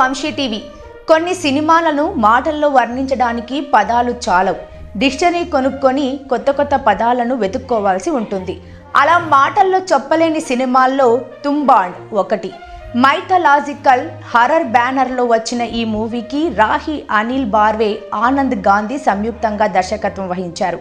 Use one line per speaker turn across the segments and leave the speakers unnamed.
Vamsi TV. కొన్ని సినిమాలను మాటల్లో వర్ణించడానికి పదాలు చాలవు. డిక్షనరీ కొనుక్కొని కొత్త కొత్త పదాలను వెతుక్కోవాల్సి ఉంటుంది. అలా మాటల్లో చెప్పలేని సినిమాల్లో తుంబాడ్ ఒకటి. మైథలాజికల్ హర్రర్ బ్యానర్లో వచ్చిన ఈ మూవీకి రాహి, అనిల్ బార్వే, ఆనంద్ గాంధీ సంయుక్తంగా దర్శకత్వం వహించారు.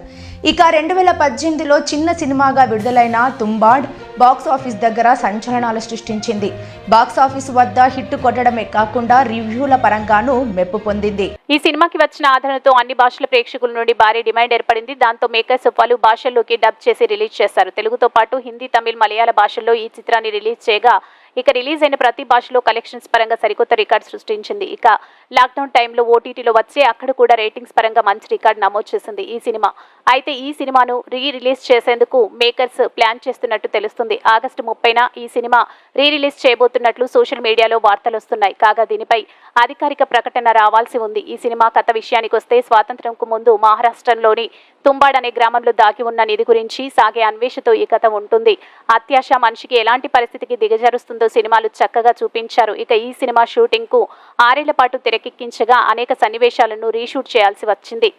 ఇక 2018లో చిన్న సినిమాగా విడుదలైన తుంబాడ్ బాక్సాఫీస్ దగ్గర సంచలనాలు సృష్టించింది. బాక్సాఫీస్ వద్ద హిట్ కొట్టడమే కాకుండా రివ్యూల పరంగానూ మెప్పు పొందింది.
ఈ సినిమాకి వచ్చిన ఆదరణతో అన్ని భాషల ప్రేక్షకుల నుండి భారీ డిమాండ్ ఏర్పడింది. దాంతో మేకర్స్ పలు భాషల్లోకి డబ్ చేసి రిలీజ్ చేశారు. తెలుగుతో పాటు హిందీ, తమిళ్, మలయాళ భాషల్లో ఈ చిత్రాన్ని రిలీజ్ చేయగా ఇక రిలీజ్ అయిన ప్రతి భాషలో కలెక్షన్స్ పరంగా సరికొత్త రికార్డు సృష్టించింది. ఇక లాక్డౌన్ టైంలో ఓటీటీలో వచ్చే అక్కడ కూడా రేటింగ్స్ పరంగా మంచి రికార్డు నమోదు చేసింది ఈ సినిమా. అయితే ఈ సినిమాను రిలీజ్ చేసేందుకు మేకర్స్ ప్లాన్ చేస్తున్నట్టు తెలుస్తుంది. ఆగస్టు 30న ఈ సినిమా రిలీజ్ చేయబోతున్నట్లు సోషల్ మీడియాలో వార్తలు వస్తున్నాయి. కాగా దీనిపై అధికారిక ప్రకటన రావాల్సి ఉంది. ఈ సినిమా కథ విషయానికి వస్తే స్వాతంత్ర్యంకు ముందు మహారాష్ట్రంలోని తుంబాడ్ అనే గ్రామంలో దాగి ఉన్న నిధి గురించి సాగే అన్వేషణతో ఈ కథ ఉంటుంది. అత్యాశ మనిషికి ఎలాంటి పరిస్థితికి దిగజారుస్తుందో సినిమాలు చక్కగా చూపించారు. ఇక ఈ సినిమా షూటింగ్ కు 6 ఏళ్ల పాటు తెరకెక్కించగా అనేక సన్నివేశాలను రీషూట్ చేయాల్సి వచ్చింది.